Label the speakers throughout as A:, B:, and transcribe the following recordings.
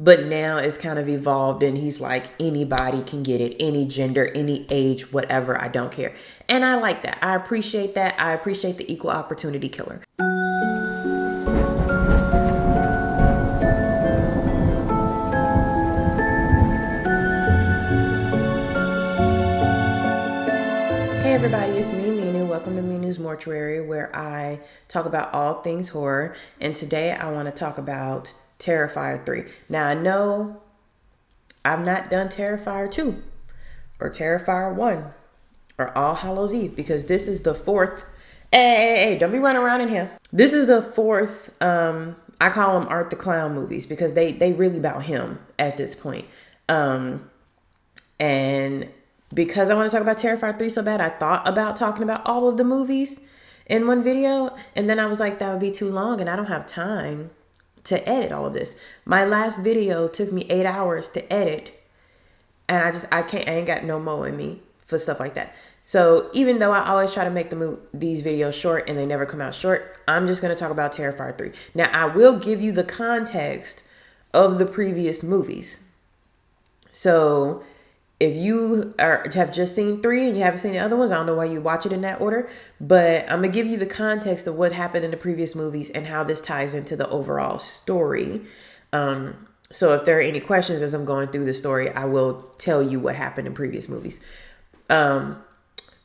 A: But now it's kind of evolved and he's like, anybody can get it, any gender, any age, whatever, I don't care. And I like that. I appreciate that. I appreciate the equal opportunity killer. Hey everybody, it's me, Minu. Welcome to Minu's Mortuary, where I talk about all things horror. And today I want to talk about Terrifier 3. Now I know I've not done Terrifier 2 or Terrifier 1 or All Hallows Eve because this is the fourth. Hey, don't be running around in here. This is the fourth, I call them Art the Clown movies because they really about him at this point. And because I want to talk about Terrifier 3 so bad, I thought about talking about all of the movies in one video. And then I was like, that would be too long and I don't have time to edit all of this. My last video took me 8 hours to edit. And I ain't got no mo in me for stuff like that. So even though I always try to make these videos short and they never come out short, I'm just going to talk about Terrifier 3. Now, I will give you the context of the previous movies. So if you have just seen 3 and you haven't seen the other ones, I don't know why you watch it in that order, but I'm going to give you the context of what happened in the previous movies and how this ties into the overall story. So if there are any questions as I'm going through the story, I will tell you what happened in previous movies. But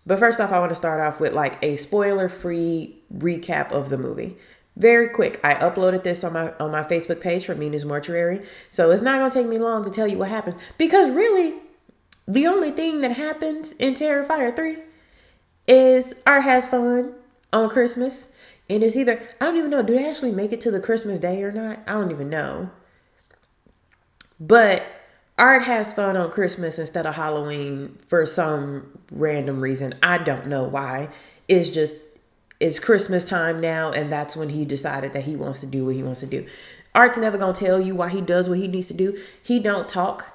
A: first off, I want to start off with like a spoiler-free recap of the movie. Very quick. I uploaded this on my Facebook page for Minu's Mortuary. So it's not going to take me long to tell you what happens because really, the only thing that happens in Terrifier 3 is Art has fun on Christmas. And it's either, I don't even know, do they actually make it to the Christmas day or not? I don't even know. But Art has fun on Christmas instead of Halloween for some random reason. I don't know why. It's Christmas time now and that's when he decided that he wants to do what he wants to do. Art's never going to tell you why he does what he needs to do. He don't talk.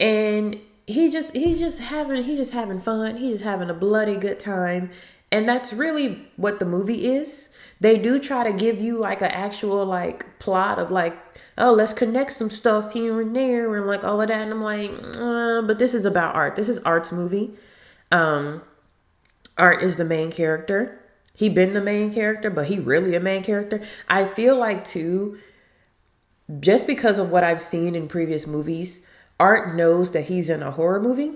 A: And he's just having fun. He's just having a bloody good time. And that's really what the movie is. They do try to give you like an actual like plot of like, oh, let's connect some stuff here and there and like all of that. And I'm like, but this is about Art. This is Art's movie. Art is the main character. He been the main character, but he really the main character. I feel like too, just because of what I've seen in previous movies, Art knows that he's in a horror movie.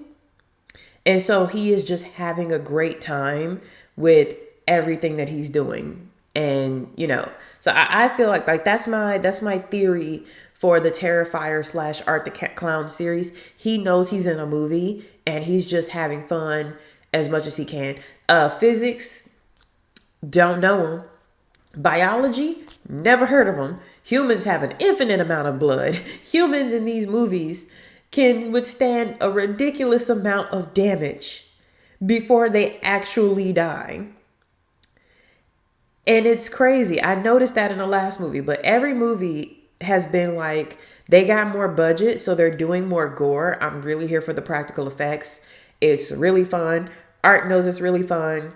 A: And so he is just having a great time with everything that he's doing. And, you know, so I feel like that's my theory for the Terrifier / Art the Clown series. He knows he's in a movie and he's just having fun as much as he can. Physics, don't know him. Biology, never heard of him. Humans have an infinite amount of blood. Humans in these movies can withstand a ridiculous amount of damage before they actually die. And it's crazy. I noticed that in the last movie, but every movie has been like, they got more budget, so they're doing more gore. I'm really here for the practical effects. It's really fun. Art knows it's really fun.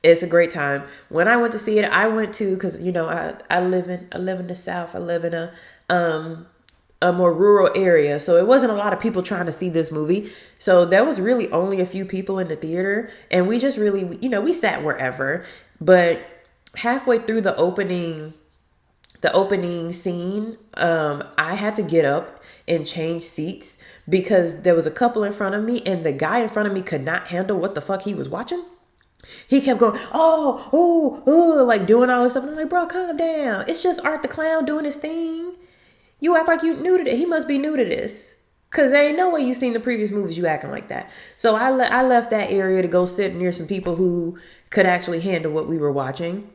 A: It's a great time. When I went to see it, I went to, because, you know, I live in the South. I live in a more rural area. So it wasn't a lot of people trying to see this movie. So there was really only a few people in the theater. And we just really, you know, we sat wherever. But halfway through the opening scene, I had to get up and change seats because there was a couple in front of me and the guy in front of me could not handle what the fuck he was watching. He kept going, oh, like doing all this stuff. And I'm like, bro, calm down. It's just Art the Clown doing his thing. You act like you new to this. He must be new to this. Because there ain't no way you seen the previous movies you acting like that. So I left that area to go sit near some people who could actually handle what we were watching.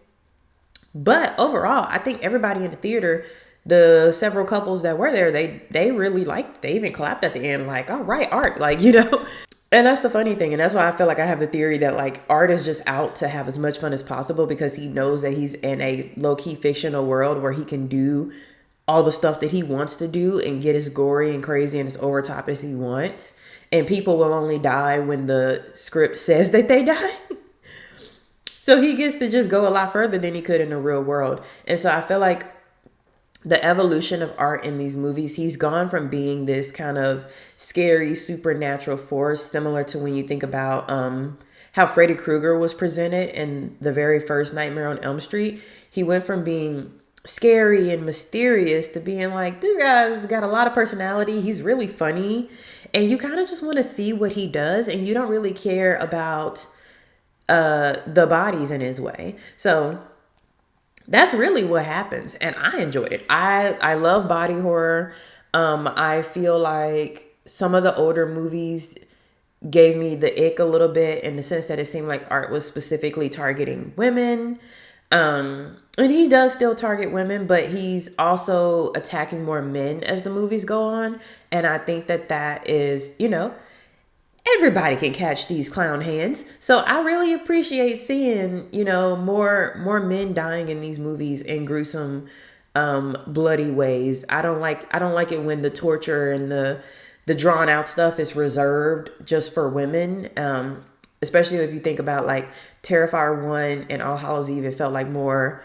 A: But overall, I think everybody in the theater, the several couples that were there, they really liked, they even clapped at the end like, all right, Art, like, you know. And that's the funny thing. And that's why I feel like I have the theory that like Art is just out to have as much fun as possible because he knows that he's in a low-key fictional world where he can do all the stuff that he wants to do and get as gory and crazy and as over top as he wants. And people will only die when the script says that they die. So he gets to just go a lot further than he could in the real world. And so I feel like the evolution of art in these movies, he's gone from being this kind of scary supernatural force, similar to when you think about how Freddy Krueger was presented in the very first Nightmare on Elm Street. He went from being scary and mysterious to being like, this guy's got a lot of personality, he's really funny, and you kind of just want to see what he does, and you don't really care about the bodies in his way. So that's really what happens, and I enjoyed it. I love body horror. I feel like some of the older movies gave me the ick a little bit, in the sense that it seemed like art was specifically targeting women. And he does still target women, but he's also attacking more men as the movies go on. And I think that that is, everybody can catch these clown hands. So I really appreciate seeing, more men dying in these movies in gruesome, bloody ways. I don't like it when the torture and the drawn out stuff is reserved just for women. Especially if you think about like Terrifier 1 and All Hallows Eve, it felt like more,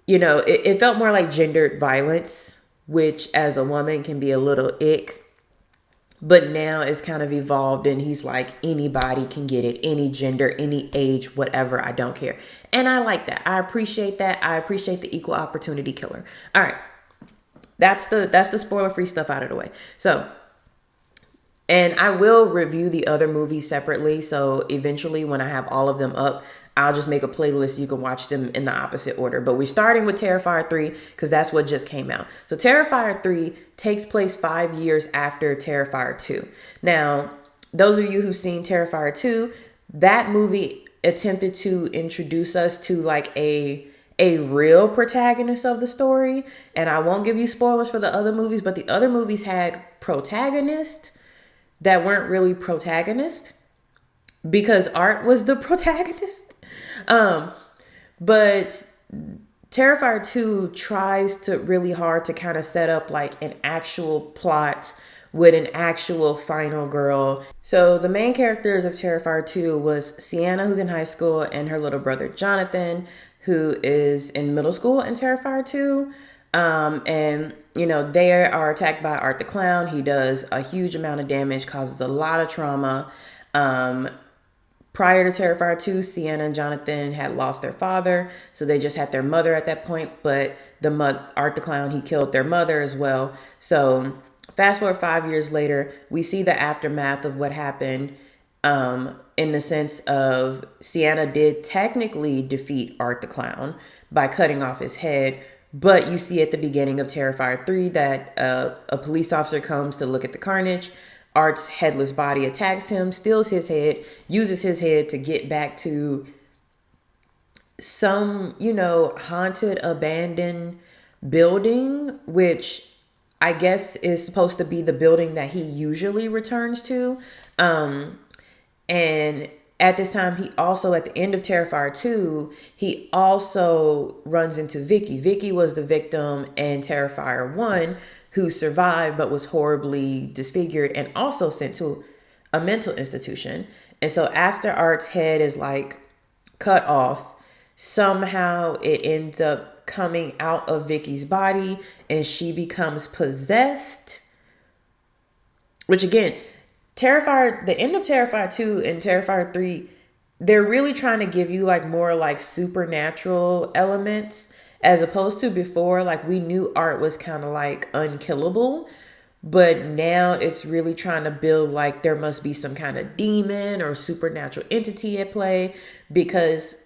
A: it felt more like gendered violence, which as a woman can be a little ick. But now it's kind of evolved, and he's like, anybody can get it, any gender, any age, whatever, I don't care. And I like that. I appreciate that. I appreciate the equal opportunity killer. All right. That's the spoiler-free stuff out of the way. So, and I will review the other movies separately. So eventually when I have all of them up, I'll just make a playlist. You can watch them in the opposite order. But we're starting with Terrifier 3 because that's what just came out. So Terrifier 3 takes place 5 years after Terrifier 2. Now, those of you who've seen Terrifier 2, that movie attempted to introduce us to like a real protagonist of the story. And I won't give you spoilers for the other movies, but the other movies had protagonists that weren't really protagonists because art was the protagonist. But Terrifier 2 tries to really hard to kind of set up like an actual plot with an actual final girl. So the main characters of Terrifier 2 was Sienna, who's in high school, and her little brother Jonathan, who is in middle school in Terrifier 2. And they are attacked by Art the Clown. He does a huge amount of damage, causes a lot of trauma. Prior to Terrifier 2, Sienna and Jonathan had lost their father, so they just had their mother at that point. But Art the Clown, he killed their mother as well. So fast forward 5 years later, we see the aftermath of what happened. In the sense of Sienna did technically defeat Art the Clown by cutting off his head. But you see at the beginning of Terrifier 3 that a police officer comes to look at the carnage. Art's headless body attacks him, steals his head, uses his head to get back to some, haunted, abandoned building, which I guess is supposed to be the building that he usually returns to. And at this time, he also, at the end of Terrifier 2, he also runs into Vicky. Vicky was the victim in Terrifier 1 who survived but was horribly disfigured and also sent to a mental institution. And so after Art's head is like cut off, somehow it ends up coming out of Vicky's body and she becomes possessed. Which again, the end of Terrifier 2 and Terrifier 3, they're really trying to give you like more like supernatural elements, as opposed to before, like we knew Art was kind of like unkillable, but now it's really trying to build like there must be some kind of demon or supernatural entity at play, because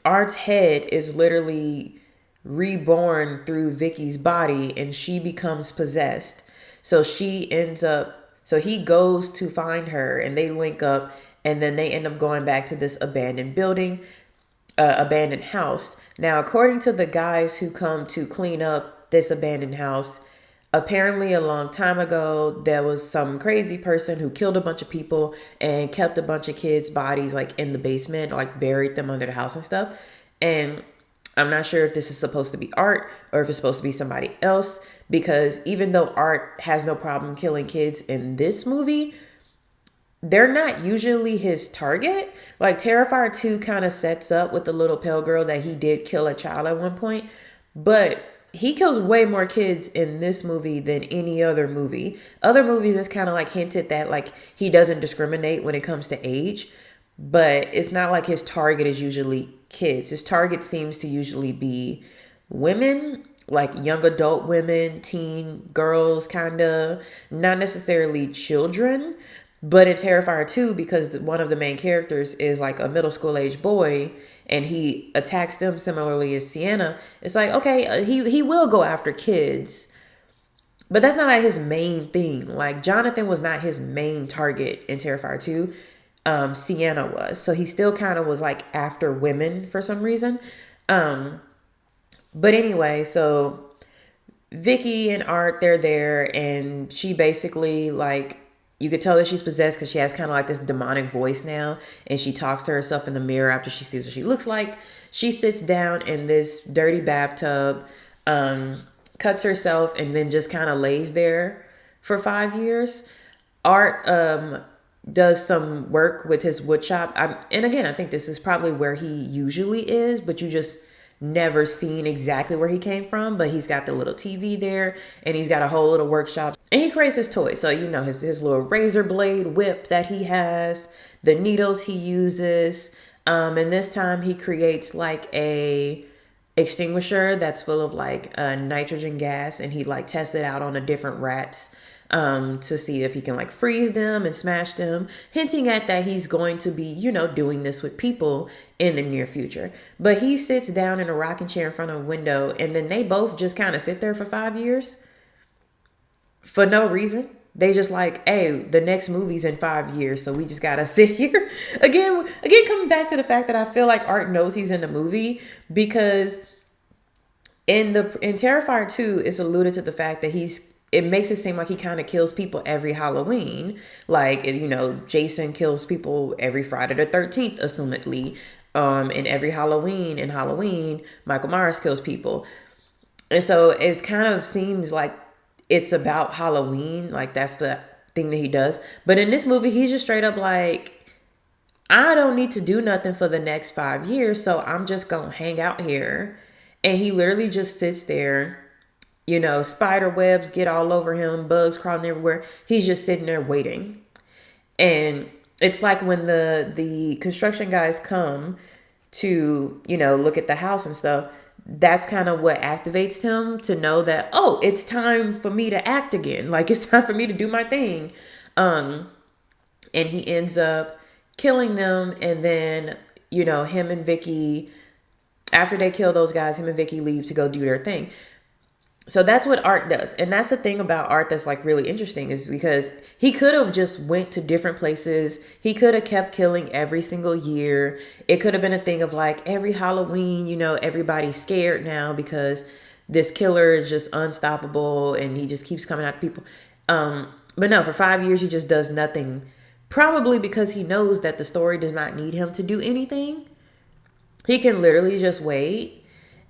A: Art's head is literally reborn through Vicky's body and she becomes possessed. So he goes to find her and they link up, and then they end up going back to this abandoned building, abandoned house. Now, according to the guys who come to clean up this abandoned house, apparently a long time ago, there was some crazy person who killed a bunch of people and kept a bunch of kids' bodies like in the basement, like buried them under the house and stuff. And I'm not sure if this is supposed to be Art or if it's supposed to be somebody else, because even though Art has no problem killing kids in this movie, they're not usually his target. Like Terrifier 2 kind of sets up with the little pale girl that he did kill a child at one point, but he kills way more kids in this movie than any other movie. Other movies, it's kind of like hinted that like he doesn't discriminate when it comes to age, but it's not like his target is usually kids. His target seems to usually be women, like young adult women, teen girls, kind of, not necessarily children. But in Terrifier 2, because one of the main characters is like a middle school age boy and he attacks them similarly as Sienna, it's like, okay, he will go after kids, but that's not like his main thing. Like Jonathan was not his main target in Terrifier 2. Sienna was. So he still kind of was like after women for some reason. But anyway, so Vicky and Art, they're there, and she basically like, you could tell that she's possessed because she has kind of like this demonic voice now, and she talks to herself in the mirror after she sees what she looks like. She sits down in this dirty bathtub, cuts herself, and then just kind of lays there for 5 years. Art does some work with his wood shop. And again, I think this is probably where he usually is, but you just never seen exactly where he came from. But he's got the little TV there, and he's got a whole little workshop, and he creates his toys. So you know, his little razor blade whip that he has, the needles he uses, and this time he creates like a extinguisher that's full of like nitrogen gas, and he like tests it out on the different rats to see if he can like freeze them and smash them, hinting at that he's going to be, you know, doing this with people in the near future. But he sits down in a rocking chair in front of a window, and then they both just kind of sit there for 5 years for no reason. They just like, hey, the next movie's in 5 years, so we just gotta sit here. Again, coming back to the fact that I feel like Art knows he's in the movie, because in Terrifier 2, it's alluded to the fact that it makes it seem like he kind of kills people every Halloween. Like, you know, Jason kills people every Friday the 13th, assumedly. And every Halloween, Michael Myers kills people. And so it kind of seems like it's about Halloween. Like, that's the thing that he does. But in this movie, he's just straight up like, I don't need to do nothing for the next 5 years, so I'm just going to hang out here. And he literally just sits there. You know, spider webs get all over him, bugs crawling everywhere. He's just sitting there waiting. And it's like when the construction guys come to, you know, look at the house and stuff, that's kind of what activates him to know that, oh, it's time for me to act again. Like, it's time for me to do my thing. And he ends up killing them. And then, you know, him and Vicky, after they kill those guys, him and Vicky leave to go do their thing. So that's what Art does. And that's the thing about Art that's like really interesting, is because he could have just went to different places. He could have kept killing every single year. It could have been a thing of like every Halloween, you know, everybody's scared now because this killer is just unstoppable and he just keeps coming after people. But no, for 5 years, he just does nothing. Probably because he knows that the story does not need him to do anything. He can literally just wait.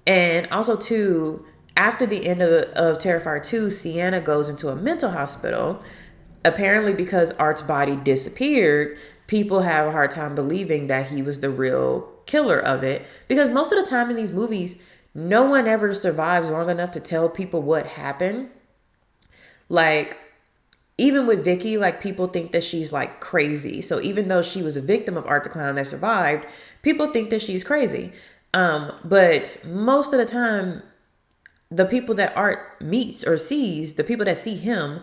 A: And also too, after the end of Terrifier 2, Sienna goes into a mental hospital. Apparently because Art's body disappeared, people have a hard time believing that he was the real killer of it. Because most of the time in these movies, no one ever survives long enough to tell people what happened. Like, even with Vicky, like, people think that she's like crazy. So even though she was a victim of Art the Clown that survived, people think that she's crazy. But most of the time, the people that Art meets or sees, the people that see him,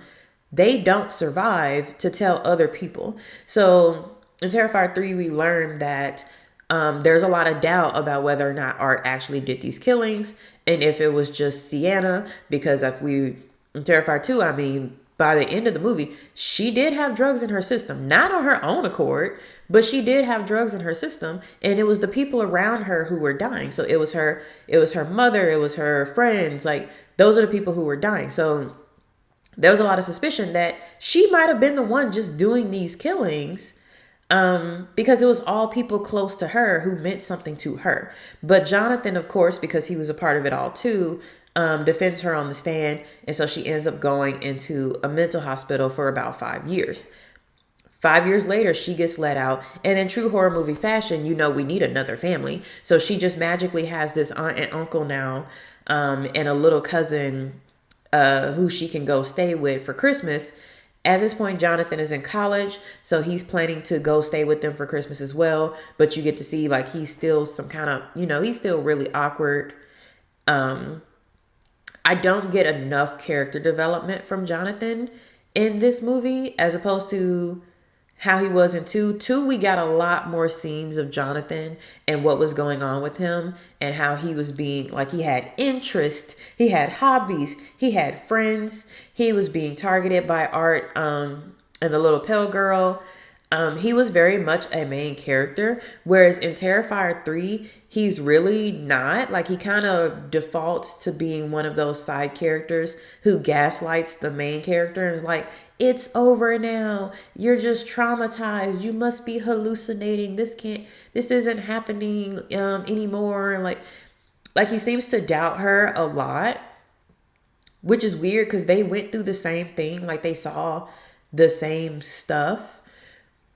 A: they don't survive to tell other people. So in Terrifier 3, we learned that there's a lot of doubt about whether or not Art actually did these killings, and if it was just Sienna, because in Terrifier 2, I mean, by the end of the movie, she did have drugs in her system, not on her own accord, but she did have drugs in her system, and it was the people around her who were dying. So it was her mother, it was her friends, like those are the people who were dying. So there was a lot of suspicion that she might have been the one just doing these killings, because it was all people close to her who meant something to her. But Jonathan, of course, because he was a part of it all too, defends her on the stand, and so she ends up going into a mental hospital for about 5 years. 5 years later, she gets let out, and in true horror movie fashion, you know, we need another family. So she just magically has this aunt and uncle now, and a little cousin who she can go stay with for Christmas. At this point, Jonathan is in college, so he's planning to go stay with them for Christmas as well. But you get to see like he's still some kind of, he's still really awkward. I don't get enough character development from Jonathan in this movie as opposed to how he was in 2. 2, we got a lot more scenes of Jonathan and what was going on with him and how he was being, like, he had interest, he had hobbies, he had friends, he was being targeted by Art and the little pale girl. He was very much a main character, whereas in Terrifier 3, he's really not. Like, he kind of defaults to being one of those side characters who gaslights the main character and is like, it's over now. You're just traumatized. You must be hallucinating. This isn't happening anymore. Like he seems to doubt her a lot, which is weird because they went through the same thing. Like, they saw the same stuff.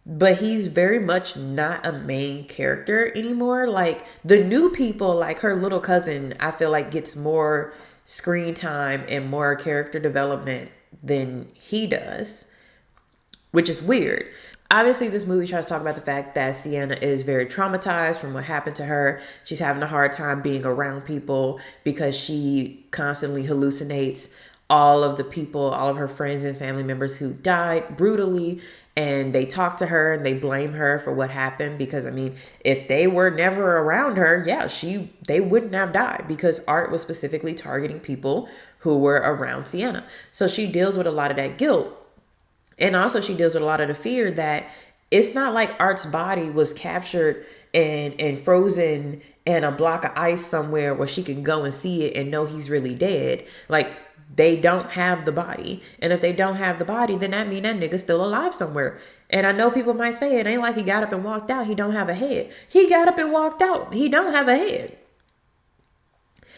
A: But he's very much not a main character anymore. Like, the new people, like her little cousin, I feel like gets more screen time and more character development than he does, which is weird. Obviously, this movie tries to talk about the fact that Sienna is very traumatized from what happened to her. She's having a hard time being around people because she constantly hallucinates all of the people, all of her friends and family members who died brutally. And they talk to her and they blame her for what happened because, I mean, if they were never around her, yeah, they wouldn't have died because Art was specifically targeting people who were around Sienna. So she deals with a lot of that guilt. And also she deals with a lot of the fear that it's not like Art's body was captured and frozen in a block of ice somewhere where she can go and see it and know he's really dead. Like, they don't have the body. And if they don't have the body, then that means that nigga's still alive somewhere. And I know people might say it ain't like he got up and walked out. He don't have a head. He got up and walked out. He don't have a head.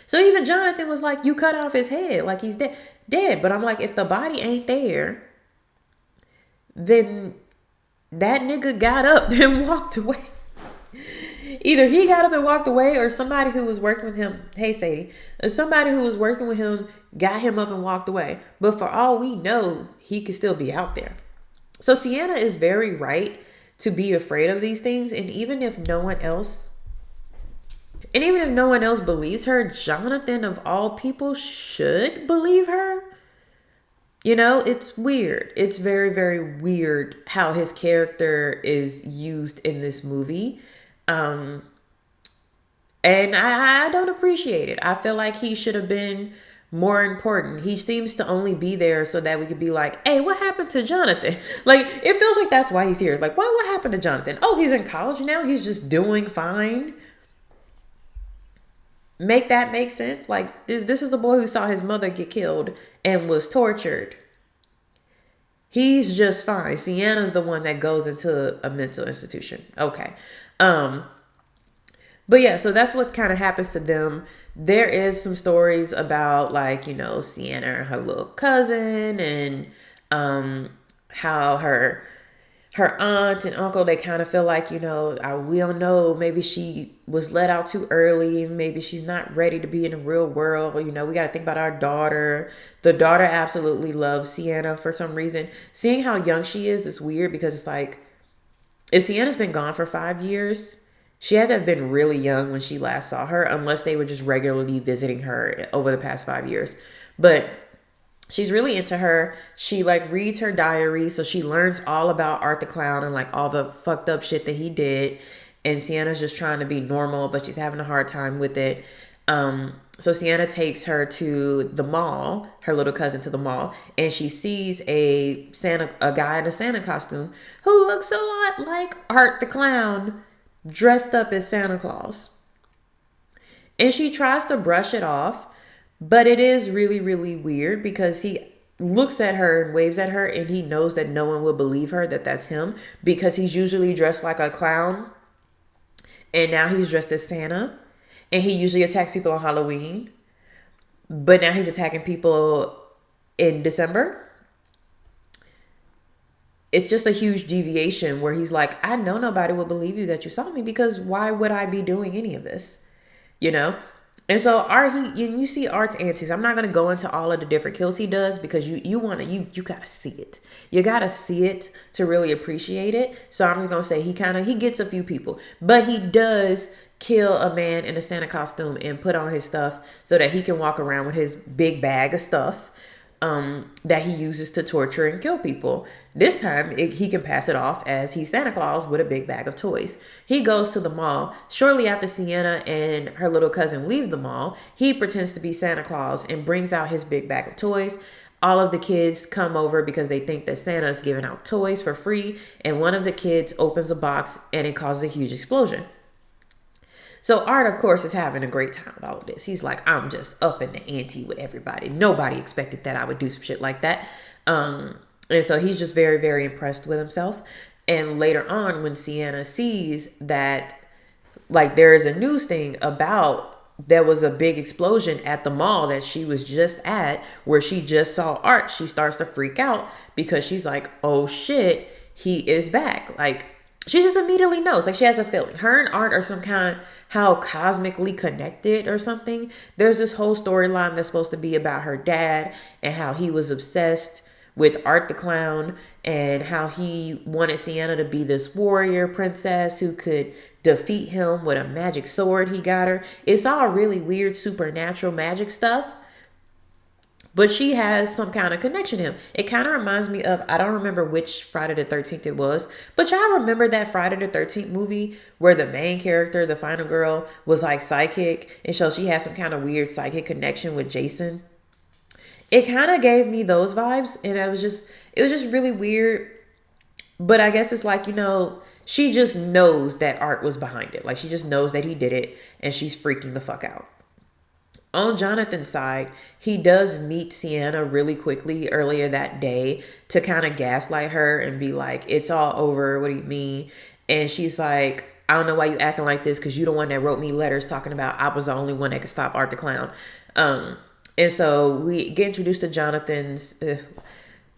A: So even Jonathan was like, you cut off his head. Like, he's dead. But I'm like, if the body ain't there, then that nigga got up and walked away. Either he got up and walked away or somebody who was working with him, hey Sadie, somebody who was working with him got him up and walked away. But for all we know, he could still be out there. So Sienna is very right to be afraid of these things. And even if no one else believes her, Jonathan of all people should believe her. It's weird. It's very, very weird how his character is used in this movie. And I don't appreciate it. I feel like he should have been more important. He seems to only be there so that we could be like, hey, what happened to Jonathan? Like, it feels like that's why he's here. It's like, what happened to Jonathan? Oh, he's in college now. He's just doing fine. Make that make sense? Like, this is a boy who saw his mother get killed and was tortured. He's just fine. Sienna's the one that goes into a mental institution. Okay. But yeah, so that's what kind of happens to them. There is some stories about, like, Sienna and her little cousin and how her aunt and uncle, they kind of feel like, we don't know, maybe she was let out too early. Maybe she's not ready to be in the real world. We got to think about our daughter. The daughter absolutely loves Sienna for some reason. Seeing how young she is weird because it's like, if Sienna's been gone for 5 years, she had to have been really young when she last saw her, unless they were just regularly visiting her over the past 5 years. But she's really into her. She reads her diary. So she learns all about Art the Clown and all the fucked up shit that he did. And Sienna's just trying to be normal, but she's having a hard time with it. So Sienna takes her to the mall, her little cousin to the mall, and she sees a guy in a Santa costume who looks a lot like Art the Clown dressed up as Santa Claus. And she tries to brush it off, but it is really, really weird because he looks at her and waves at her and he knows that no one will believe her that that's him because he's usually dressed like a clown. And now he's dressed as Santa. And he usually attacks people on Halloween. But now he's attacking people in December. It's just a huge deviation where he's like, I know nobody will believe you that you saw me because why would I be doing any of this? And so Art, you see Art's antics. I'm not gonna go into all of the different kills he does because you gotta see it. You gotta see it to really appreciate it. So I'm just gonna say he gets a few people, but he does kill a man in a Santa costume and put on his stuff so that he can walk around with his big bag of stuff that he uses to torture and kill people. This time, he can pass it off as he's Santa Claus with a big bag of toys. He goes to the mall. Shortly after Sienna and her little cousin leave the mall, he pretends to be Santa Claus and brings out his big bag of toys. All of the kids come over because they think that Santa's giving out toys for free, and one of the kids opens a box and it causes a huge explosion. So Art, of course, is having a great time with all of this. He's like, I'm just up in the ante with everybody. Nobody expected that I would do some shit like that. And so he's just very, very impressed with himself. And later on, when Sienna sees that, like, there is a news thing about there was a big explosion at the mall that she was just at where she just saw Art, she starts to freak out because she's like, oh shit, he is back. Like, she just immediately knows. Like, she has a feeling. Her and Art are some kind of how cosmically connected or something. There's this whole storyline that's supposed to be about her dad and how he was obsessed with Art the Clown and how he wanted Sienna to be this warrior princess who could defeat him with a magic sword he got her. It's all really weird supernatural magic stuff. But she has some kind of connection to him. It kind of reminds me of, I don't remember which Friday the 13th it was, but y'all remember that Friday the 13th movie where the main character, the final girl, was like psychic, and so she has some kind of weird psychic connection with Jason. It kind of gave me those vibes, and it was just really weird. But I guess it's like, she just knows that Art was behind it. Like, she just knows that he did it, and she's freaking the fuck out. On Jonathan's side, he does meet Sienna really quickly earlier that day to kind of gaslight her and be like, it's all over. What do you mean? And she's like, I don't know why you acting like this because you the one that wrote me letters talking about I was the only one that could stop Art the Clown. And so we get introduced to Jonathan's...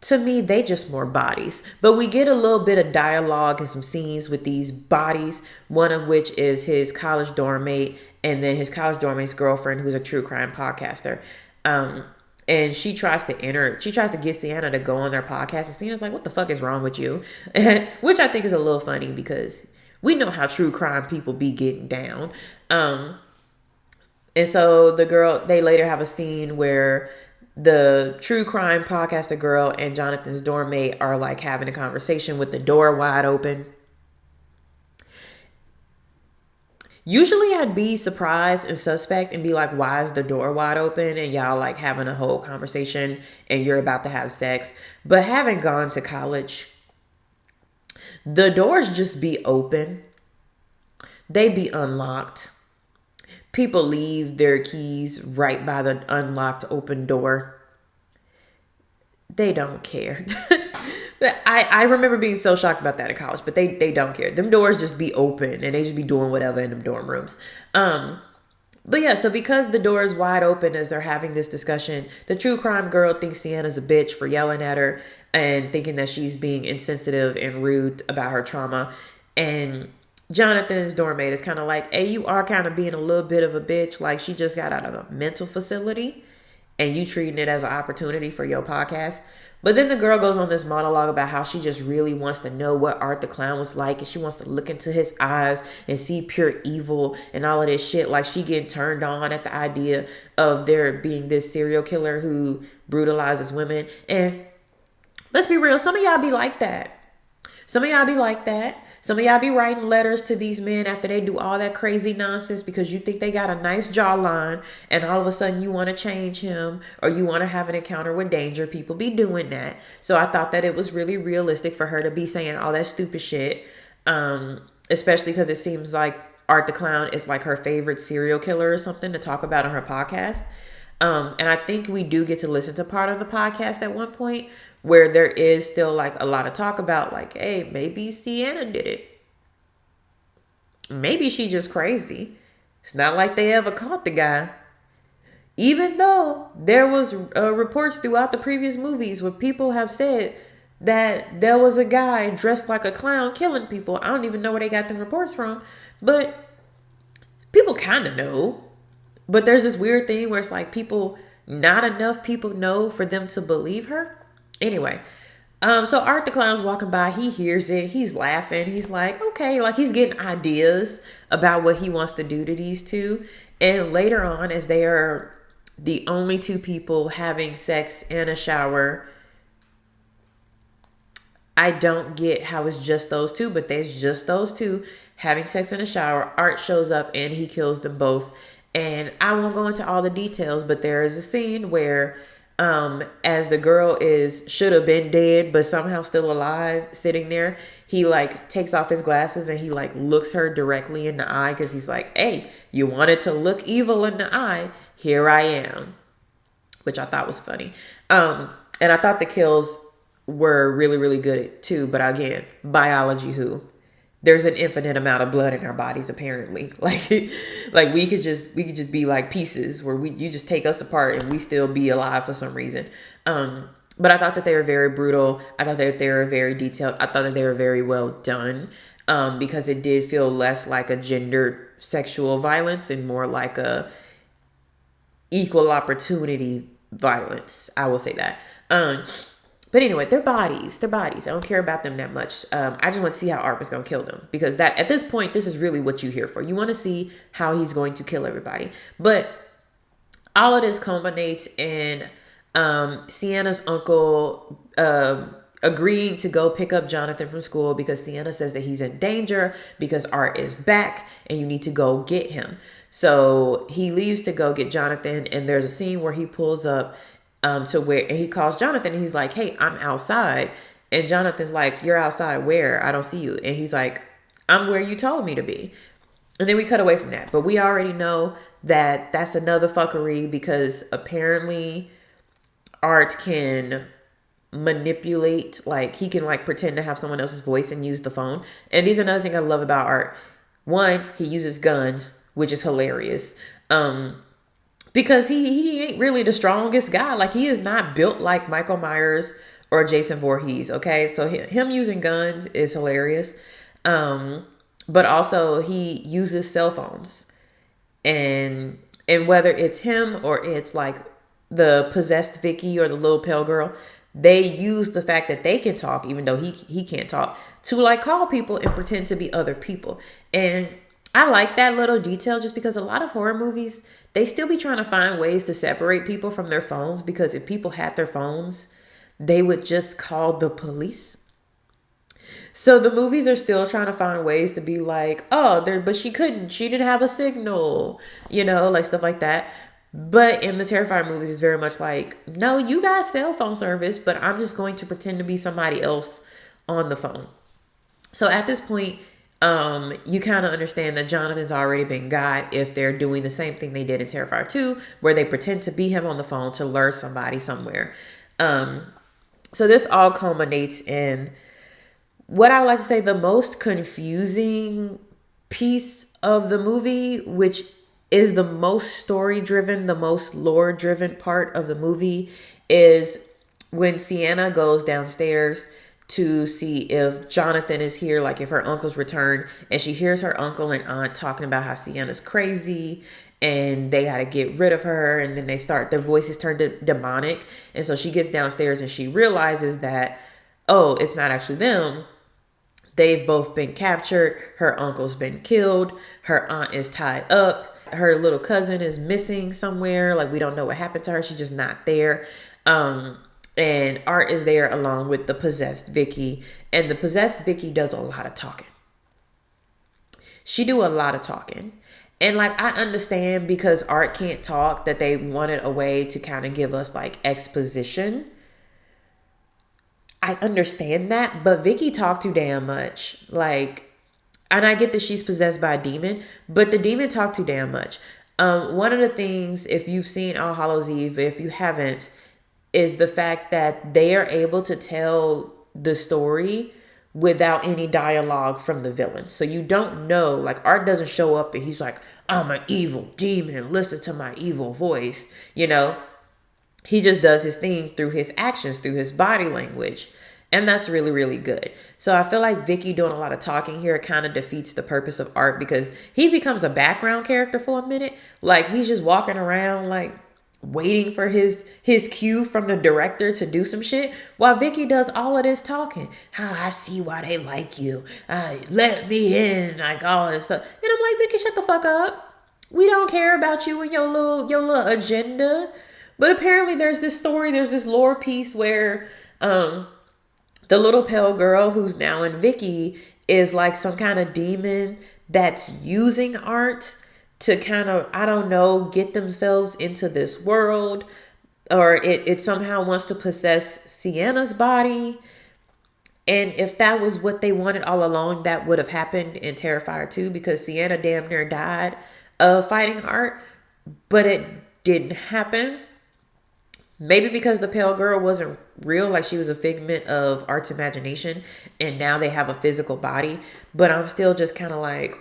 A: to me, they just more bodies. But we get a little bit of dialogue and some scenes with these bodies, one of which is his college dorm mate and then his college dorm mate's girlfriend, who's a true crime podcaster. And she tries to get Sienna to go on their podcast. And Sienna's like, what the fuck is wrong with you? Which I think is a little funny because we know how true crime people be getting down. And so they later have a scene where the true crime podcaster girl and Jonathan's dorm mate are like having a conversation with the door wide open. Usually I'd be surprised and suspect and be like, why is the door wide open? And y'all like having a whole conversation and you're about to have sex. But having gone to college, the doors just be open. They be unlocked. People leave their keys right by the unlocked open door. They don't care. I remember being so shocked about that in college, but they don't care. Them doors just be open and they just be doing whatever in them dorm rooms. But yeah, so because the door is wide open as they're having this discussion, the true crime girl thinks Sienna's a bitch for yelling at her and thinking that she's being insensitive and rude about her trauma. And Jonathan's dorm mate is kind of like, hey, you are kind of being a little bit of a bitch. Like, she just got out of a mental facility and you treating it as an opportunity for your podcast. But then the girl goes on this monologue about how she just really wants to know what Art the Clown was like. And she wants to look into his eyes and see pure evil and all of this shit. Like, she getting turned on at the idea of there being this serial killer who brutalizes women. And let's be real, some of y'all be like that. Some of y'all be like that. Some of y'all be writing letters to these men after they do all that crazy nonsense because you think they got a nice jawline and all of a sudden you want to change him or you want to have an encounter with danger. People be doing that. So I thought that it was really realistic for her to be saying all that stupid shit, especially because it seems like Art the Clown is like her favorite serial killer or something to talk about on her podcast. And I think we do get to listen to part of the podcast at one point where there is still like a lot of talk about like, hey, maybe Sienna did it. Maybe she just crazy. It's not like they ever caught the guy. Even though there was reports throughout the previous movies where people have said that there was a guy dressed like a clown killing people. I don't even know where they got them reports from. But people kind of know. But there's this weird thing where it's like people, not enough people know for them to believe her. Anyway, so Art the Clown's walking by. He hears it. He's laughing. He's like, okay, like he's getting ideas about what he wants to do to these two. And later on, as they are the only two people having sex in a shower, I don't get how it's just those two, but there's just those two having sex in a shower. Art shows up and he kills them both. And I won't go into all the details, but there is a scene where as the girl should have been dead but somehow still alive, sitting there, he like takes off his glasses and he like looks her directly in the eye, because he's like, hey, you wanted to look evil in the eye, here I am, which I thought was funny. And I thought the kills were really, really good too. But again, biology who? There's an infinite amount of blood in our bodies, apparently. Like we could just be like pieces where you just take us apart and we still be alive for some reason. But I thought that they were very brutal. I thought that they were very detailed. I thought that they were very well done, because it did feel less like a gendered sexual violence and more like a equal opportunity violence. I will say that. But anyway, their bodies. I don't care about them that much. I just want to see how Art was going to kill them, because that at this point, this is really what you're here for. You want to see how he's going to kill everybody. But all of this culminates in Sienna's uncle agreeing to go pick up Jonathan from school, because Sienna says that he's in danger because Art is back and you need to go get him. So he leaves to go get Jonathan, and there's a scene where he pulls up to where, and he calls Jonathan and he's like, hey, I'm outside. And Jonathan's like, you're outside where? I don't see you. And he's like, I'm where you told me to be. And then we cut away from that. But we already know that that's another fuckery, because apparently Art can manipulate, like he can like pretend to have someone else's voice and use the phone. And these are another thing I love about Art. One, he uses guns, which is hilarious. Because he ain't really the strongest guy. Like, he is not built like Michael Myers or Jason Voorhees, okay? So him using guns is hilarious. But also he uses cell phones. And whether it's him or it's like the possessed Vicky or the little pale girl, they use the fact that they can talk, even though he can't talk, to like call people and pretend to be other people. And I like that little detail, just because a lot of horror movies, they still be trying to find ways to separate people from their phones, because if people had their phones, they would just call the police. So the movies are still trying to find ways to be like, oh, but she didn't have a signal, like stuff like that. But in the Terrifier movies, it's very much like, no, you got cell phone service, but I'm just going to pretend to be somebody else on the phone. So at this point, you kind of understand that Jonathan's already been got if they're doing the same thing they did in Terrifier 2, where they pretend to be him on the phone to lure somebody somewhere. So this all culminates in what I would like to say the most confusing piece of the movie, which is the most story-driven, the most lore-driven part of the movie, is when Sienna goes downstairs to see if Jonathan is here, like if her uncle's returned, and she hears her uncle and aunt talking about how Sienna's crazy and they got to get rid of her, and then their voices turn demonic, and so she gets downstairs and she realizes that, oh, it's not actually them. They've both been captured. Her uncle's been killed. Her aunt is tied up. Her little cousin is missing somewhere. Like, we don't know what happened to her. She's just not there. And Art is there along with the possessed Vicky. And the possessed Vicky does a lot of talking. She do a lot of talking. And like, I understand, because Art can't talk, that they wanted a way to kind of give us like exposition. I understand that, but Vicky talked too damn much. Like, and I get that she's possessed by a demon, but the demon talked too damn much. One of the things, if you've seen All Hallows Eve, if you haven't, is the fact that they are able to tell the story without any dialogue from the villain. So you don't know, like, Art doesn't show up and he's like, I'm an evil demon, listen to my evil voice, He just does his thing through his actions, through his body language. And that's really, really good. So I feel like Vicky doing a lot of talking here kind of defeats the purpose of Art, because he becomes a background character for a minute. Like, he's just walking around like waiting for his cue from the director to do some shit, while Vicky does all of this talking. I see why they like you. Let me in, like all this stuff. And I'm like, Vicky, shut the fuck up. We don't care about you and your little agenda. But apparently there's this story, there's this lore piece where the little pale girl who's now in Vicky is like some kind of demon that's using Art to kind of, I don't know, get themselves into this world. Or it somehow wants to possess Sienna's body. And if that was what they wanted all along, that would have happened in Terrifier 2, because Sienna damn near died of fighting Art. But it didn't happen. Maybe because the pale girl wasn't real, like she was a figment of Art's imagination, and now they have a physical body. But I'm still just kind of like,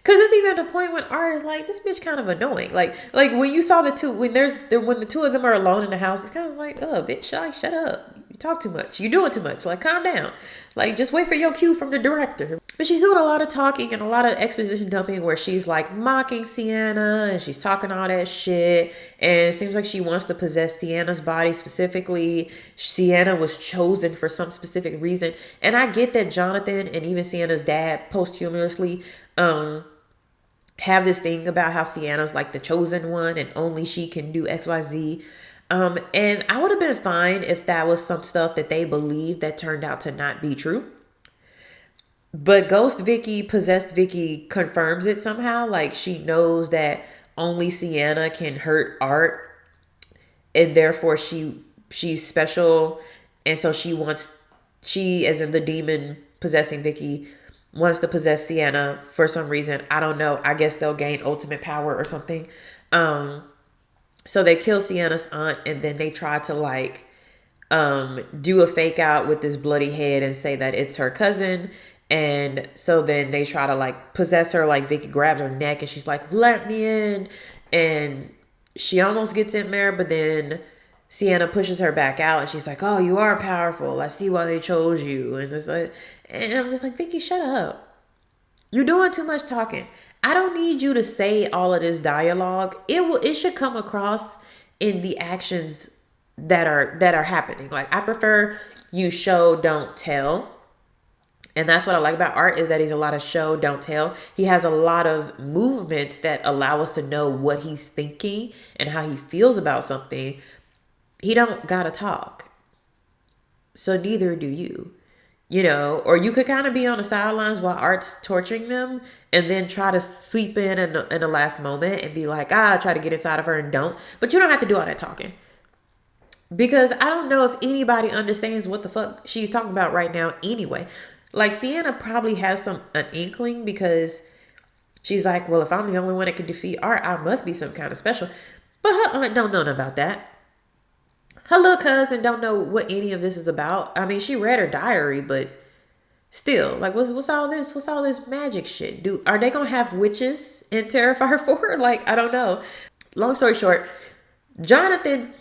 A: because it's even at the point when Art is like, this bitch kind of annoying. Like when you saw the two, when the two of them are alone in the house, it's kind of like, oh, bitch, shut up. You talk too much. You doing too much. Like, calm down. Like, just wait for your cue from the director. But she's doing a lot of talking and a lot of exposition dumping where she's like mocking Sienna and she's talking all that shit. And it seems like she wants to possess Sienna's body specifically. Sienna was chosen for some specific reason. And I get that Jonathan and even Sienna's dad posthumously have this thing about how Sienna's like the chosen one and only she can do XYZ. And I would have been fine if that was some stuff that they believed that turned out to not be true. But Ghost Vicky, possessed Vicky, confirms it somehow. Like, she knows that only Sienna can hurt Art, and therefore she's special. And so she, as in the demon possessing Vicky, wants to possess Sienna for some reason. I don't know. I guess they'll gain ultimate power or something. So they kill Sienna's aunt, and then they try to like do a fake out with this bloody head and say that it's her cousin. And so then they try to like possess her. Like, Vicky grabs her neck and she's like, let me in. And she almost gets in there, but then Sienna pushes her back out and she's like, oh, you are powerful. I see why they chose you. And it's like, and I'm just like, Vicky, shut up. You're doing too much talking. I don't need you to say all of this dialogue. It should come across in the actions that are happening. Like, I prefer you show, don't tell. And that's what I like about Art, is that he's a lot of show, don't tell. He has a lot of movements that allow us to know what he's thinking and how he feels about something. He don't gotta talk. So neither do you. You know, or you could kind of be on the sidelines while Art's torturing them and then try to sweep in the last moment and be like, try to get inside of her and don't. But you don't have to do all that talking. Because I don't know if anybody understands what the fuck she's talking about right now anyway. Like, Sienna probably has an inkling, because she's like, well, if I'm the only one that can defeat Art, I must be some kind of special. But her aunt don't know nothing about that. Her little cousin don't know what any of this is about. I mean, she read her diary, but still, like, what's all this? What's all this magic shit? Are they gonna have witches in Terrifier 4? Like, I don't know. Long story short, Jonathan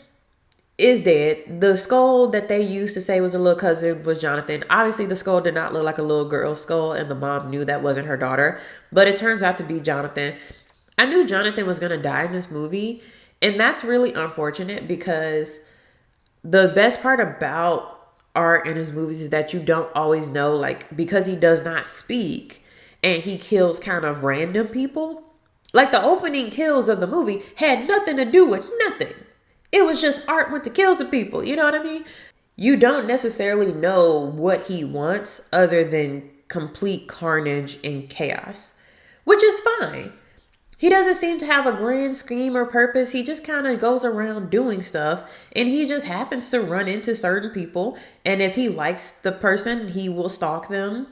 A: is dead. The skull that they used to say was a little cousin was Jonathan. Obviously, the skull did not look like a little girl's skull, and the mom knew that wasn't her daughter. But it turns out to be Jonathan. I knew Jonathan was gonna die in this movie, and that's really unfortunate, because the best part about Art in his movies is that you don't always know, like, because he does not speak and he kills kind of random people. Like, the opening kills of the movie had nothing to do with nothing. It was just Art went to kill some people. You know what I mean? You don't necessarily know what he wants other than complete carnage and chaos, which is fine. He doesn't seem to have a grand scheme or purpose. He just kind of goes around doing stuff, and he just happens to run into certain people. And if he likes the person, he will stalk them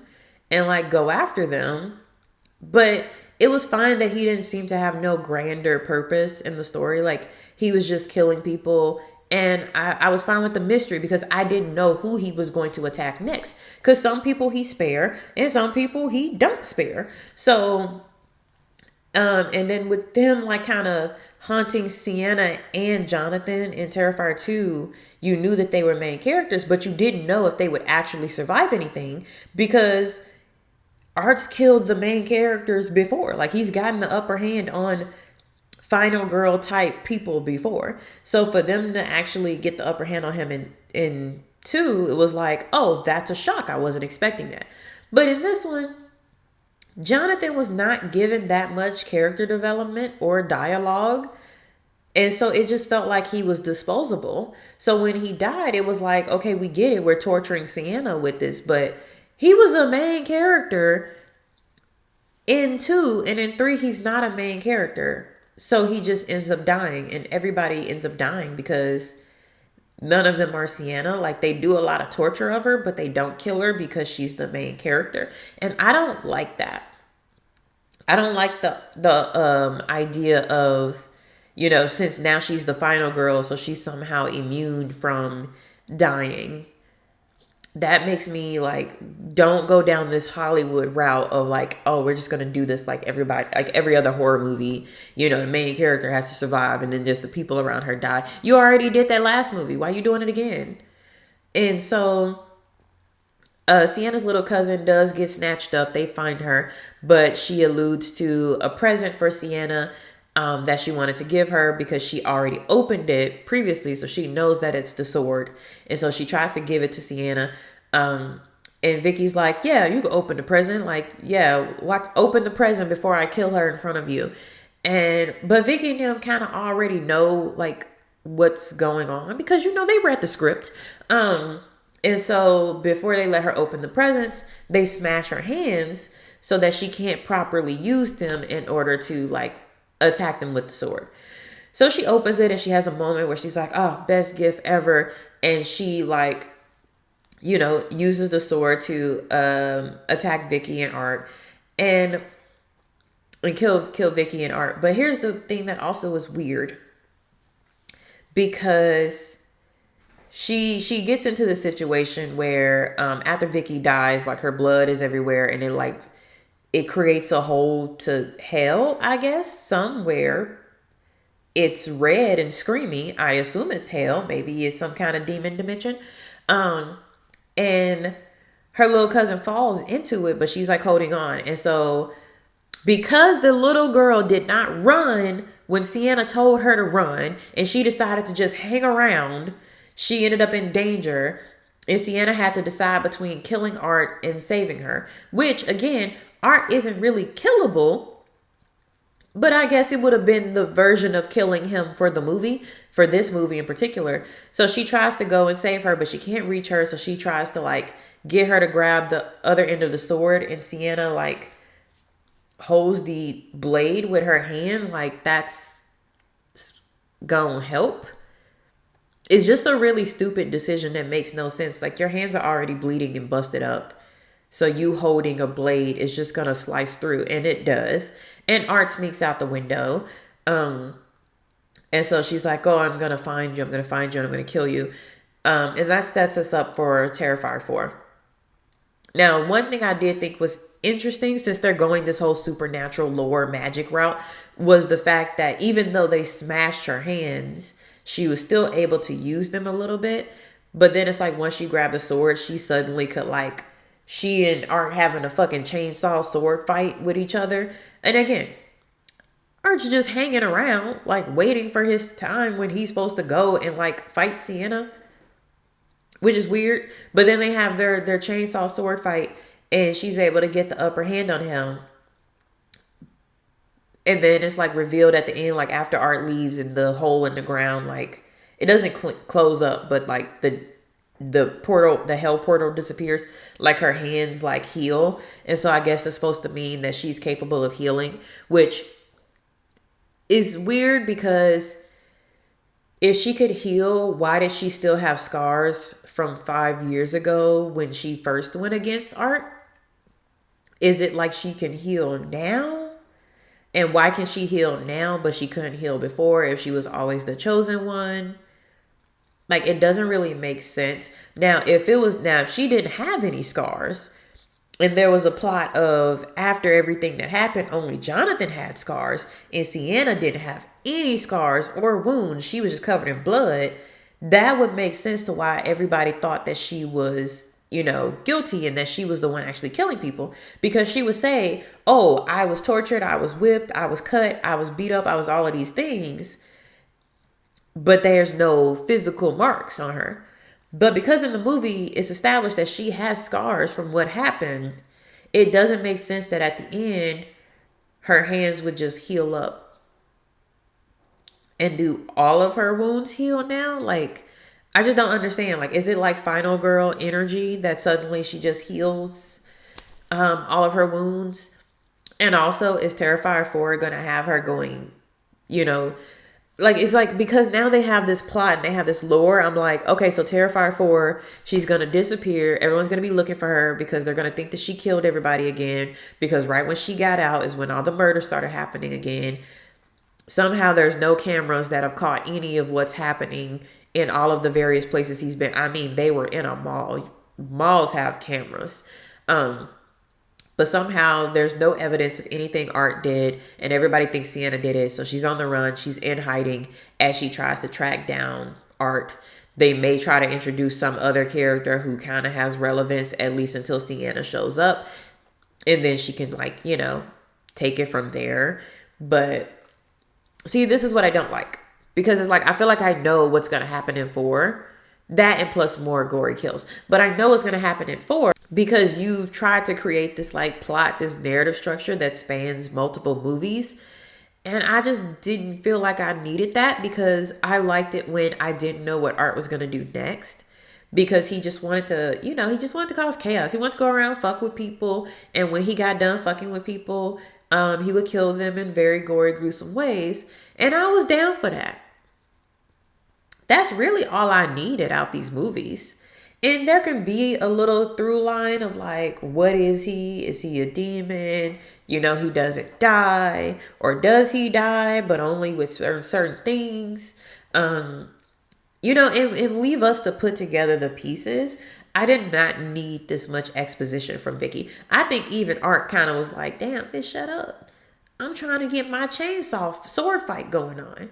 A: and like go after them. But it was fine that he didn't seem to have no grander purpose in the story. Like, he was just killing people. And I was fine with the mystery, because I didn't know who he was going to attack next. Because some people he spare and some people he don't spare. So And then with them like kind of haunting Sienna and Jonathan in Terrifier 2, you knew that they were main characters, but you didn't know if they would actually survive anything because Art's killed the main characters before. Like he's gotten the upper hand on final girl type people before. So for them to actually get the upper hand on him in 2, it was like, oh, that's a shock. I wasn't expecting that. But in this one, Jonathan was not given that much character development or dialogue. And so it just felt like he was disposable. So when he died, it was like, okay, we get it. We're torturing Sienna with this. But he was a main character in 2. And in 3, he's not a main character. So he just ends up dying. And everybody ends up dying because none of them are Sienna. Like they do a lot of torture of her, but they don't kill her because she's the main character. And I don't like that. I don't like the idea of, you know, since now she's the final girl, so she's somehow immune from dying. That makes me like, don't go down this Hollywood route of like, oh, we're just gonna do this like everybody, like every other horror movie. You know, the main character has to survive, and then just the people around her die. You already did that last movie. Why are you doing it again? And so, Sienna's little cousin does get snatched up. They find her, but she alludes to a present for Sienna that she wanted to give her because she already opened it previously, so she knows that it's the sword. And so she tries to give it to Sienna. And Vicky's like, yeah, you can open the present. Like, yeah, open the present before I kill her in front of you. But Vicky and them kind of already know like what's going on because, you know, they read the script. And so before they let her open the presents, they smash her hands so that she can't properly use them in order to like attack them with the sword. So she opens it and she has a moment where she's like, oh, best gift ever. And she like, you know, uses the sword to attack Vicky and Art and kill Vicky and Art. But here's the thing that also is weird, because she gets into the situation where after Vicky dies, like her blood is everywhere and it creates a hole to hell, I guess, somewhere. It's red and screaming. I assume it's hell. Maybe it's some kind of demon dimension. And her little cousin falls into it, but she's like holding on. And so because the little girl did not run when Sienna told her to run, and she decided to just hang around, she ended up in danger. And Sienna had to decide between killing Art and saving her, which again, Art isn't really killable, but I guess it would have been the version of killing him for the movie, for this movie in particular. So she tries to go and save her, but she can't reach her. So she tries to like get her to grab the other end of the sword, and Sienna like holds the blade with her hand. Like that's gonna help. It's just a really stupid decision that makes no sense. Like your hands are already bleeding and busted up. So you holding a blade is just going to slice through. And it does. And Art sneaks out the window. And so she's like, oh, I'm going to find you. I'm going to find you. And I'm going to kill you. And that sets us up for Terrifier 4. Now, one thing I did think was interesting, since they're going this whole supernatural lore magic route, was the fact that even though they smashed her hands, she was still able to use them a little bit. But then it's like once she grabbed a sword, she suddenly could like, she and Art having a fucking chainsaw sword fight with each other. And again, Art's just hanging around, like waiting for his time when he's supposed to go and like fight Sienna, which is weird. But then they have their chainsaw sword fight and she's able to get the upper hand on him. And then it's like revealed at the end, like after Art leaves and the hole in the ground, like it doesn't close up, but like the portal, the hell portal disappears, like her hands like heal. And so I guess it's supposed to mean that she's capable of healing, which is weird because if she could heal, why did she still have scars from 5 years ago when she first went against Art? Is it like she can heal now? And why can she heal now, but she couldn't heal before if she was always the chosen one? Like, it doesn't really make sense. Now, if she didn't have any scars And there was a plot of after everything that happened, only Jonathan had scars and Sienna didn't have any scars or wounds. She was just covered in blood. That would make sense to why everybody thought that she was, guilty and that she was the one actually killing people. Because she would say, oh, I was tortured, I was whipped, I was cut, I was beat up, I was all of these things. But there's no physical marks on her. But because in the movie it's established that she has scars from what happened, it doesn't make sense that at the end her hands would just heal up. And do all of her wounds heal now? Like, I just don't understand. Like, is it like Final Girl energy that suddenly she just heals all of her wounds? And also, is Terrifier 4 gonna have her going, like, it's like, because now they have this plot and they have this lore. I'm like, okay, so Terrifier 4, she's gonna disappear. Everyone's gonna be looking for her because they're gonna think that she killed everybody again. Because right when she got out is when all the murders started happening again. Somehow there's no cameras that have caught any of what's happening in all of the various places he's been. I mean, they were in a mall. Malls have cameras. But somehow there's no evidence of anything Art did, and everybody thinks Sienna did it. So she's on the run. She's in hiding as she tries to track down Art. They may try to introduce some other character who kind of has relevance, at least until Sienna shows up. And then she can, take it from there. But see, this is what I don't like. Because it's like, I feel like I know what's going to happen in 4. That and plus more gory kills. But I know what's going to happen in 4 because you've tried to create this plot, this narrative structure that spans multiple movies. And I just didn't feel like I needed that because I liked it when I didn't know what Art was going to do next. Because he just wanted to, he just wanted to cause chaos. He wanted to go around, fuck with people. And when he got done fucking with people, he would kill them in very gory, gruesome ways. And I was down for that. That's really all I needed out these movies. And there can be a little through line of like, what is he? Is he a demon? He doesn't die. Or does he die, but only with certain things? And leave us to put together the pieces. I did not need this much exposition from Vicky. I think even Art kind of was like, damn, bitch, shut up. I'm trying to get my chainsaw sword fight going on.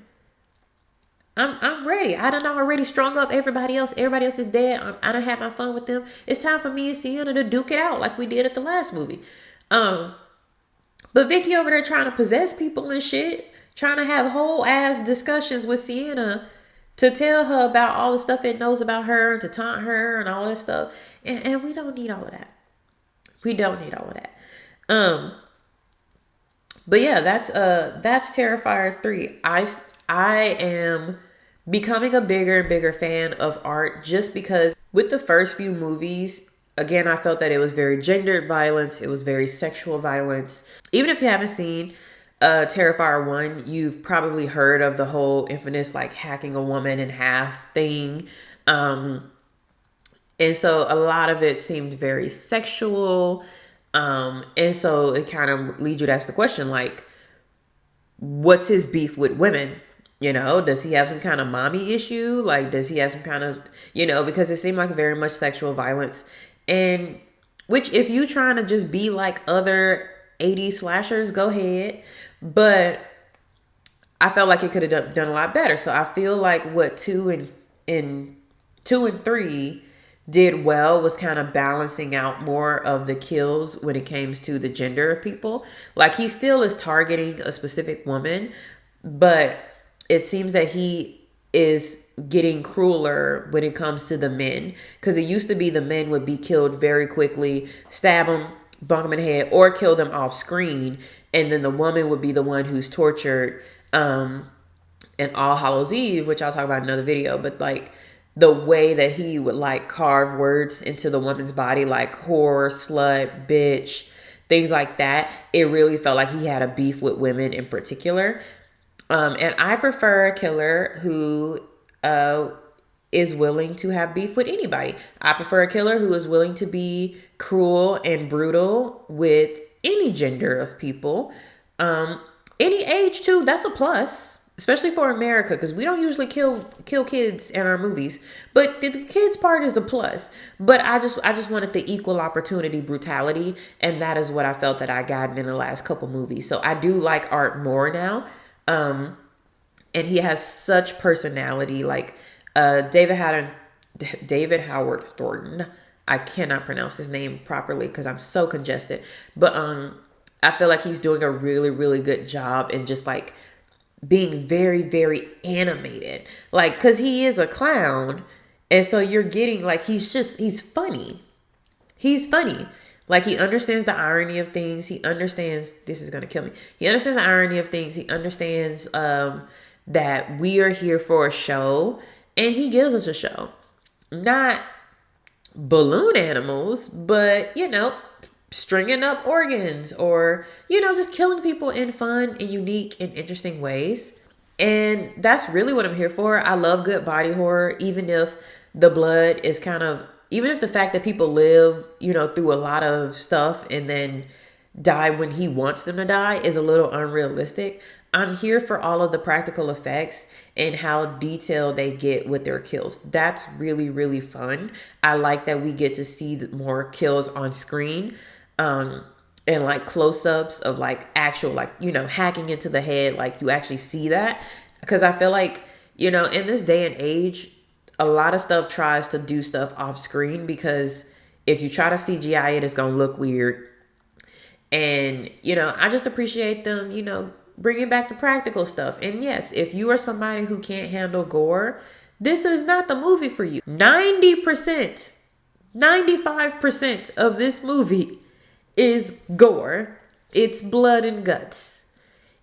A: I'm ready. I done already strung up everybody else. Everybody else is dead. I done had my fun with them. It's time for me and Sienna to duke it out like we did at the last movie. But Vicky over there trying to possess people and shit. Trying to have whole ass discussions with Sienna to tell her about all the stuff it knows about her and to taunt her and all that stuff. And we don't need all of that. We don't need all of that. But yeah, that's Terrifier 3. I am becoming a bigger and bigger fan of Art just because with the first few movies, again, I felt that it was very gendered violence. It was very sexual violence. Even if you haven't seen Terrifier 1, you've probably heard of the whole infamous hacking a woman in half thing. And so a lot of it seemed very sexual. And so it kind of leads you to ask the question, what's his beef with women? Does he have some kind of mommy issue? Does he have some kind of, because it seemed like very much sexual violence. And which if you trying to just be like other 80s slashers, go ahead. But I felt like it could have done a lot better. So I feel like what 2 and 3 did well was kind of balancing out more of the kills when it comes to the gender of people. He still is targeting a specific woman, but it seems that he is getting crueler when it comes to the men. Because it used to be the men would be killed very quickly, stab them, bunk them in the head, or kill them off screen. And then the woman would be the one who's tortured. And All Hallows Eve, which I'll talk about in another video, but the way that he would carve words into the woman's body, like whore, slut, bitch, things like that. It really felt like he had a beef with women in particular. And I prefer a killer who is willing to have beef with anybody. I prefer a killer who is willing to be cruel and brutal with any gender of people. Any age too, that's a plus. especially for America, because we don't usually kill kids in our movies. But the kids part is a plus. But I just wanted the equal opportunity brutality, and that is what I felt that I gotten in the last couple movies. So I do like Art more now, and he has such personality. Like David Howard Thornton. I cannot pronounce his name properly because I'm so congested. But I feel like he's doing a really, really good job in just like being very, very animated. Like, because he is a clown. And so you're getting like, he's funny. He's funny. Like, he understands the irony of things. He understands, this is going to kill me. He understands the irony of things. He understands that we are here for a show. And he gives us a show. Not balloon animals, but, you know, stringing up organs or, you know, just killing people in fun and unique and interesting ways. And that's really what I'm here for. I love good body horror, even if the blood is kind of, even if the fact that people live, you know, through a lot of stuff and then die when he wants them to die is a little unrealistic. I'm here for all of the practical effects and how detailed they get with their kills. That's really, really fun. I like that we get to see more kills on screen. And like close-ups of like actual, like, you know, hacking into the head. Like, you actually see that. Because I feel like, you know, in this day and age, a lot of stuff tries to do stuff off screen because if you try to CGI it, it's going to look weird. And, you know, I just appreciate them, you know, bringing back the practical stuff. And yes, if you are somebody who can't handle gore, this is not the movie for you. 90%, 95% of this movie is gore. It's blood and guts.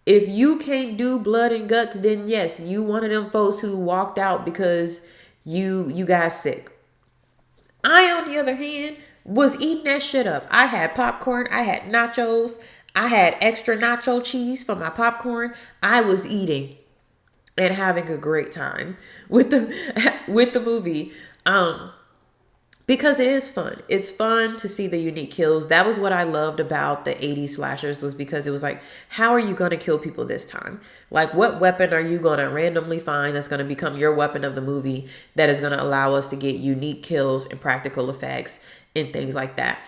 A: If you can't do blood and guts, then yes, you one of them folks who walked out because you got sick. I, on the other hand, was eating that shit up. I had popcorn. I had nachos. I had extra nacho cheese for my popcorn. I was eating and having a great time with the movie. Because it is fun. It's fun to see the unique kills. That was what I loved about the 80s slashers, was because it was like, how are you going to kill people this time? Like, what weapon are you going to randomly find that's going to become your weapon of the movie that is going to allow us to get unique kills and practical effects and things like that?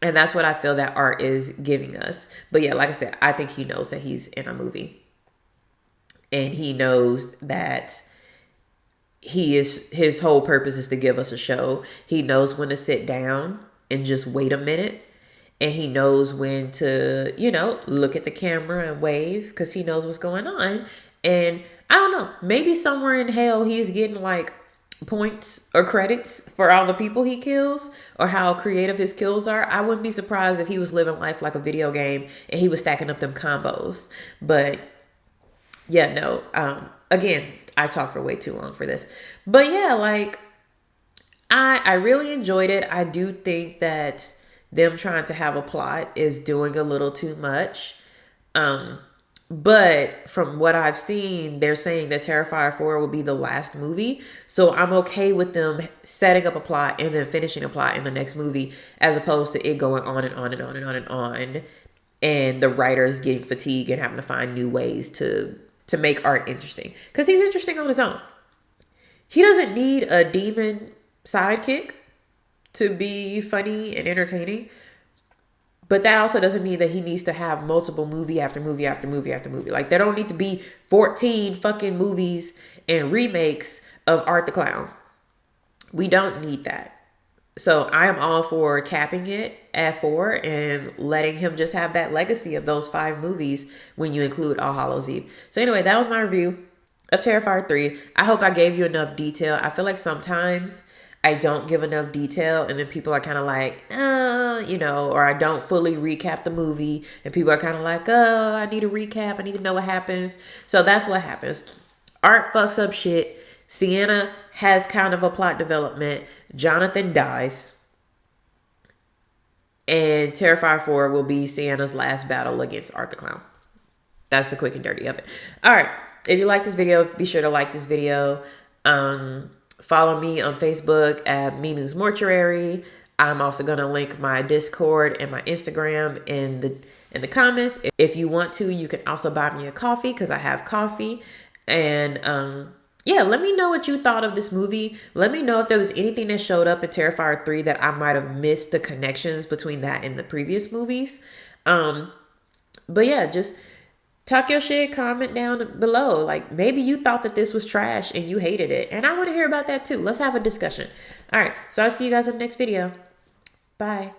A: And that's what I feel that Art is giving us. But yeah, like I said, I think he knows that he's in a movie. And he knows that his whole purpose is to give us a show. He knows when to sit down and just wait a minute. And he knows when to, you know, look at the camera and wave because he knows what's going on. And I don't know, maybe somewhere in hell he's getting like points or credits for all the people he kills or how creative his kills are. I wouldn't be surprised if he was living life like a video game and he was stacking up them combos. But yeah, no, again, I talked for way too long for this. But yeah, like, I really enjoyed it. I do think that them trying to have a plot is doing a little too much. But from what I've seen, they're saying that Terrifier 4 will be the last movie. So I'm okay with them setting up a plot and then finishing a plot in the next movie, as opposed to it going on and on and on and on and on. And the writers getting fatigued and having to find new ways to make Art interesting. Because he's interesting on his own. He doesn't need a demon sidekick to be funny and entertaining. But that also doesn't mean that he needs to have multiple movie after movie after movie after movie. Like, there don't need to be 14 fucking movies and remakes of Art the Clown. We don't need that. So I am all for capping it at 4 and letting him just have that legacy of those 5 movies when you include All Hallows Eve. So anyway, that was my review of Terrifier 3. I hope I gave you enough detail. I feel like sometimes I don't give enough detail and then people are kind of like, you know, or I don't fully recap the movie and people are kind of like, oh, I need a recap. I need to know what happens. So that's what happens. Art fucks up shit. Sienna has kind of a plot development. Jonathan dies. And Terrifier 4 will be Sienna's last battle against Art the Clown. That's the quick and dirty of it. All right. If you like this video, be sure to like this video. Follow me on Facebook at Minu's Mortuary. I'm also going to link my Discord and my Instagram in the comments. If you want to, you can also buy me a coffee because I have coffee. And yeah, let me know what you thought of this movie. Let me know if there was anything that showed up in Terrifier 3 that I might have missed the connections between that and the previous movies. But yeah, just talk your shit, comment down below. Like, maybe you thought that this was trash and you hated it. And I want to hear about that too. Let's have a discussion. All right, so I'll see you guys in the next video. Bye.